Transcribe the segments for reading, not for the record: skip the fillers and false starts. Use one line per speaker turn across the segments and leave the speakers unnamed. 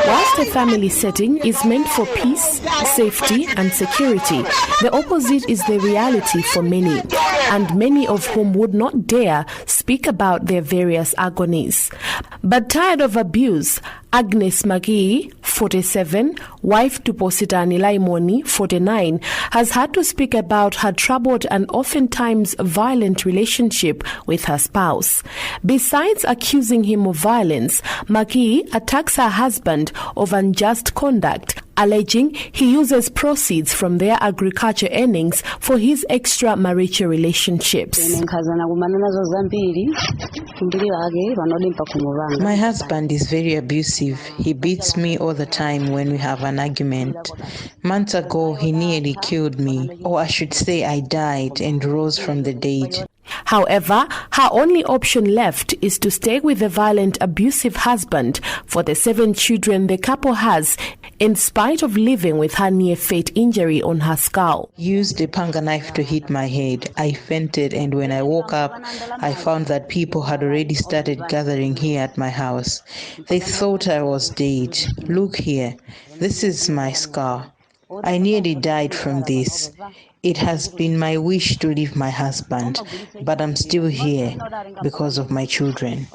Whilst a family setting is meant for peace, safety and security, the opposite is the reality for many, and many of whom would not dare speak about their various agonies. But tired of abuse, Alice Msangaambe, 47, wife to Positani Laimoni, 49, has had to speak about her troubled and oftentimes violent relationship with her spouse. Besides accusing him of violence, Msangaambe attacks her husband of unjust conduct, alleging he uses proceeds from their agriculture earnings for his extramarital relationships.
My husband is very abusive. He beats me all the time when we have an argument. Months ago, he nearly killed me, or I should say I died and rose from the dead.
However, her only option left is to stay with the violent, abusive husband for the 7 children the couple has, in spite of living with her near-fate injury on her skull.
Used a panga knife to hit my head. I fainted, and when I woke up, I found that people had already started gathering here at my house. They thought I was dead. Look here, this is my scar. I nearly died from this. It has been my wish to leave my husband, but I'm still here because of my children.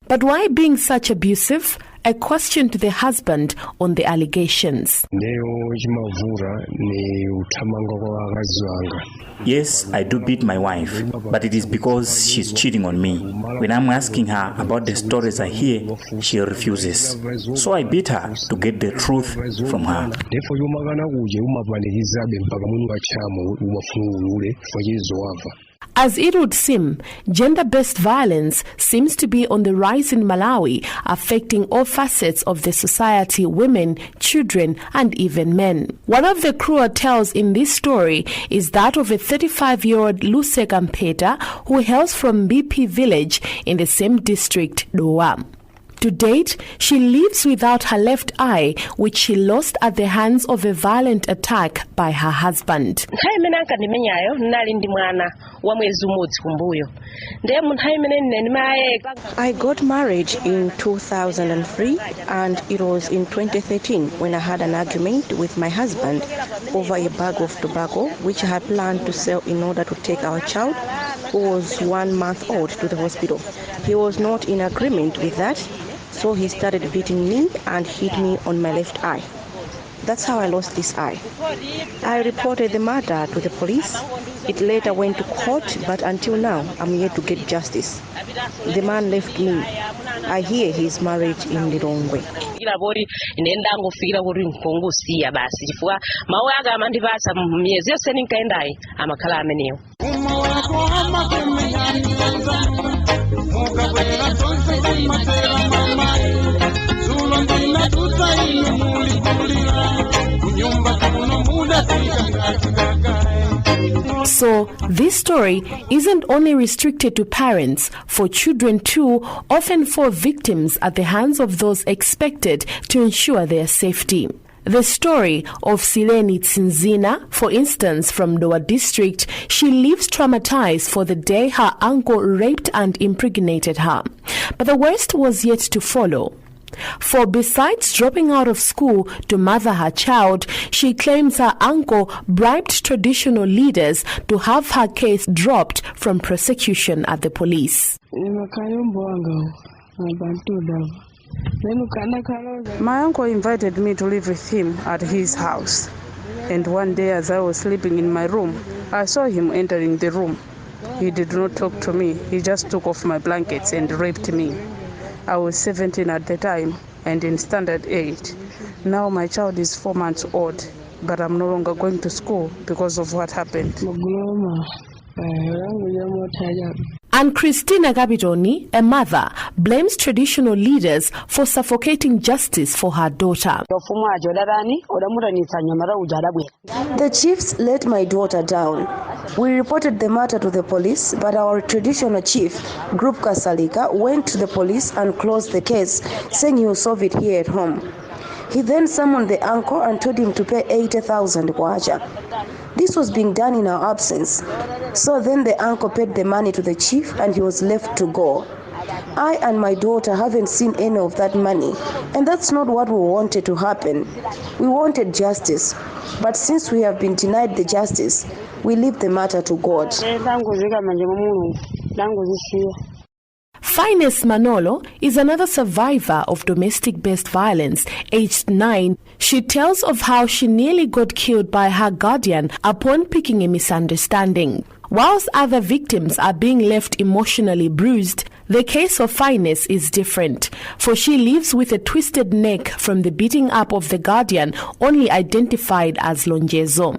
But why being such abusive? A question to the husband on the allegations.
Yes, I do beat my wife, but it is because she's cheating on me. When I'm asking her about the stories I hear, she refuses. So I beat her to get the truth from her.
As it would seem, gender-based violence seems to be on the rise in Malawi, affecting all facets of the society, women, children, and even men. One of the cruel tales in this story is that of a 35-year-old Luseka Mpeta who hails from BP village in the same district, Dowa. To date, she lives without her left eye, which she lost at the hands of a violent attack by her husband.
I got married in 2003, and it was in 2013 when I had an argument with my husband over a bag of tobacco, which I had planned to sell in order to take our child, who was 1 month old, to the hospital. He was not in agreement with that, so he started beating me and hit me on my left eye. That's how I lost this eye. I reported the matter to the police. It later went to court, but until now, I'm yet to get justice. The man left me. I hear he's married in the wrong way.
So, this story isn't only restricted to parents, for children too often fall victims at the hands of those expected to ensure their safety. The story of Sileni Tsinzina, for instance, from Dowa district, she lives traumatized for the day her uncle raped and impregnated her. But the worst was yet to follow. For besides dropping out of school to mother her child, she claims her uncle bribed traditional leaders to have her case dropped from prosecution at the police.
My uncle invited me to live with him at his house. And one day as I was sleeping in my room, I saw him entering the room. He did not talk to me. He just took off my blankets and raped me. I was 17 at the time and in standard 8. Now my child is 4 months old, but I'm no longer going to school because of what happened.
And Christina Gabidoni, a mother, blames traditional leaders for suffocating justice for her daughter.
The chiefs let my daughter down. We reported the matter to the police, but our traditional chief, Group Kasalika, went to the police and closed the case, saying he will solve it here at home. He then summoned the uncle and told him to pay 80,000 kwacha. This was being done in our absence. So then the uncle paid the money to the chief and he was left to go. I and my daughter haven't seen any of that money, and that's not what we wanted to happen. We wanted justice, but since we have been denied the justice, we leave the matter to God.
Finest Manolo is another survivor of domestic-based violence, aged 9. She tells of how she nearly got killed by her guardian upon picking a misunderstanding. Whilst other victims are being left emotionally bruised, the case of Finest is different, for she lives with a twisted neck from the beating up of the guardian, only identified as Lonjezo.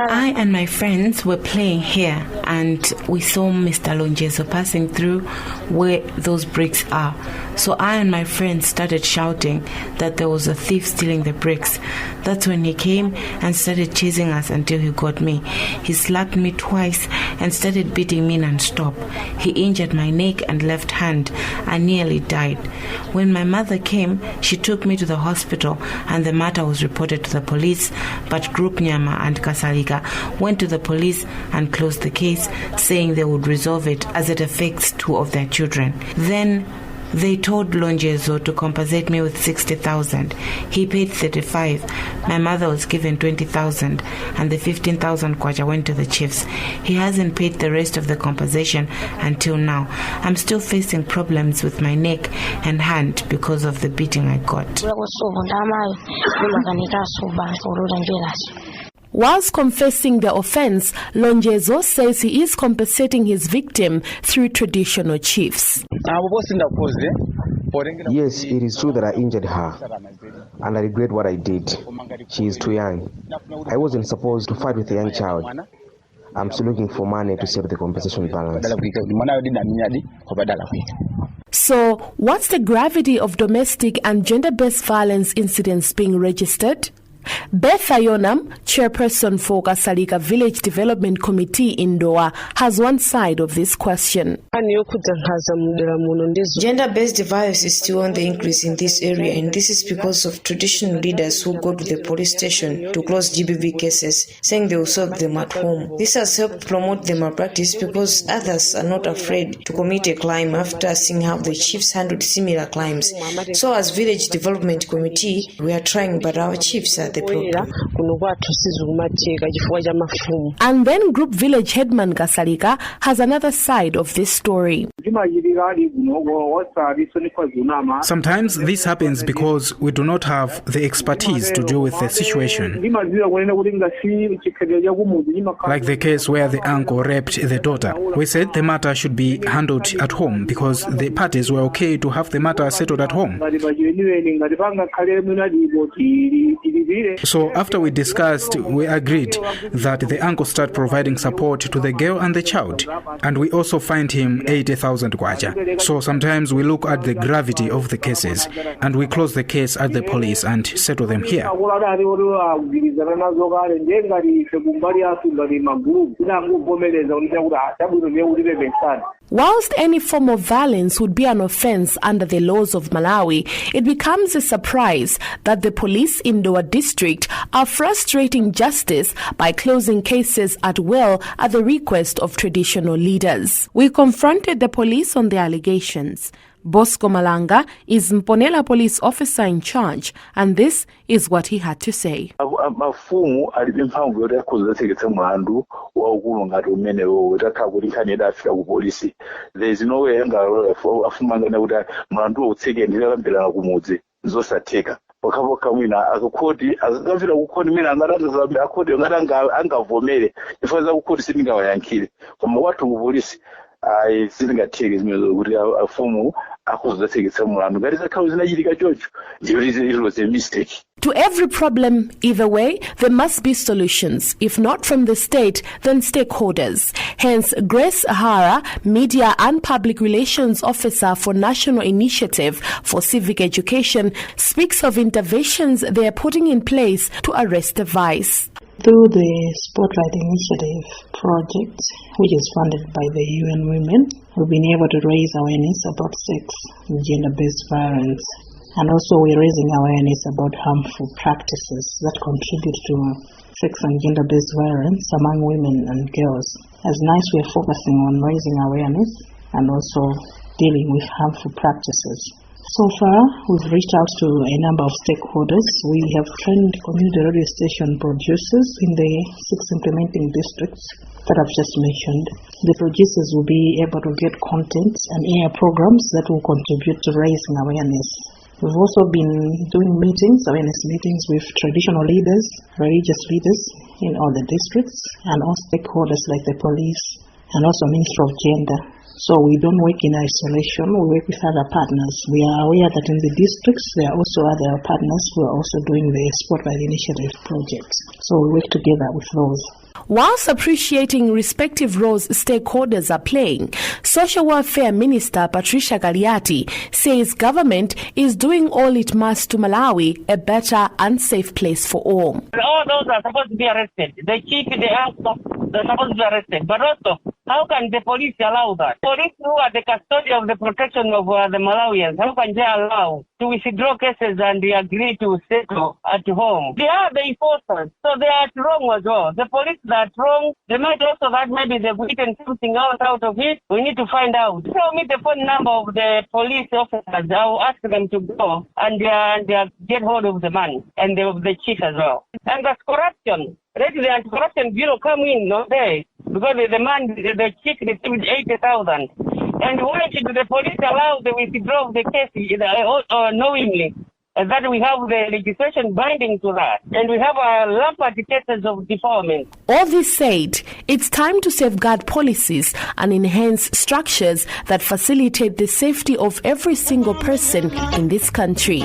I and my friends were playing here, and we saw Mr. Lonjezo passing through where those bricks are. So I and my friends started shouting that there was a thief stealing the bricks. That's when he came and started chasing us until he got me. He slapped me twice and started beating me non-stop. He injured my neck and left hand. I nearly died. When my mother came, she took me to the hospital and the matter was reported to the police, but Group Nyama and Kasalika went to the police and closed the case, saying they would resolve it as it affects 2 of their children. Then they told Lonjezo to compensate me with 60,000. He paid 35. My mother was given 20,000, and the 15,000 kwacha went to the chiefs. He hasn't paid the rest of the compensation until now. I'm still facing problems with my neck and hand because of the beating I got.
Whilst confessing the offence, Lonjezo says he is compensating his victim through traditional chiefs.
Yes, it is true that I injured her, and I regret what I did. She is too young. I wasn't supposed to fight with a young child. I'm still looking for money to save the compensation balance.
So, what's the gravity of domestic and gender-based violence incidents being registered? Beth Ayonam, chairperson for Kasalika Village Development Committee in Doha, has one side of this question.
Gender-based violence is still on the increase in this area, and this is because of traditional leaders who go to the police station to close GBV cases, saying they will solve them at home. This has helped promote the malpractice because others are not afraid to commit a crime after seeing how the chiefs handled similar crimes. So as Village Development Committee, we are trying, but our chiefs are the problem.
And then Group Village Headman Kasalika has another side of this story.
Sometimes this happens because we do not have the expertise to deal with the situation. Like the case where the uncle raped the daughter. We said the matter should be handled at home because the parties were okay to have the matter settled at home. So after we discussed, we agreed that the uncle start providing support to the girl and the child. And we also fined him 80,000 kwacha. So sometimes we look at the gravity of the cases and we close the case at the police and settle them here.
Whilst any form of violence would be an offence under the laws of Malawi, it becomes a surprise that the police in Doha district are frustrating justice by closing cases at will at the request of traditional leaders. We confronted the police on the allegations. Bosco Malanga is Mponela police officer in charge, and this is what he had to say.
There is no way wakakamwina akakoti akakafira kukoni mina angaratidza akoti angavomere ifanira kukoti sindingawayankhire koma watu kupolisi sindingateki zimwe kuti afumu akuzodzatsekesa mulandu ngatisakhawo zinachitika chocho it was a mistake.
To every problem, either way, there must be solutions. If not from the state, then stakeholders. Hence, Grace Ahara, Media and Public Relations Officer for National Initiative for Civic Education, speaks of interventions they are putting in place to arrest the vice.
Through the Spotlight Initiative project, which is funded by the UN Women, we've been able to raise awareness about sex and gender-based violence And also we're raising awareness about harmful practices that contribute to sex and gender-based violence among women and girls. As NICE, we're focusing on raising awareness and also dealing with harmful practices. So far, we've reached out to a number of stakeholders. We have trained community radio station producers in the 6 implementing districts that I've just mentioned. The producers will be able to get content and air programs that will contribute to raising awareness. We've also been doing awareness meetings with traditional leaders, religious leaders in all the districts, and all stakeholders like the police and also Ministry of Gender. So we don't work in isolation, we work with other partners. We are aware that in the districts there are also other partners who are also doing the Spotlight Initiative projects. So we work together with those.
Whilst appreciating respective roles stakeholders are playing, Social Welfare Minister Patricia Galiati says government is doing all it must to Malawi a better and safe place for all.
All those are supposed to be arrested. The chief, the uncle, they're supposed to be arrested. But also, how can the police allow that? Police who are the custodian of the protection of the Malawians, how can they allow to withdraw cases and they agree to settle at home? They are the enforcers, so they are wrong as well. The police are wrong. They might also that maybe they've written something out of it. We need to find out. Tell me the phone number of the police officers. I'll ask them to go and get hold of the man and the chief as well. And that's corruption. Let the anti-corruption bureau come in, no day, because the chief received 80,000. And why should the police allow the withdrawal of the case knowingly? And that we have the legislation binding to that. And we have rampant cases of defilement.
All this said, it's time to safeguard policies and enhance structures that facilitate the safety of every single person in this country.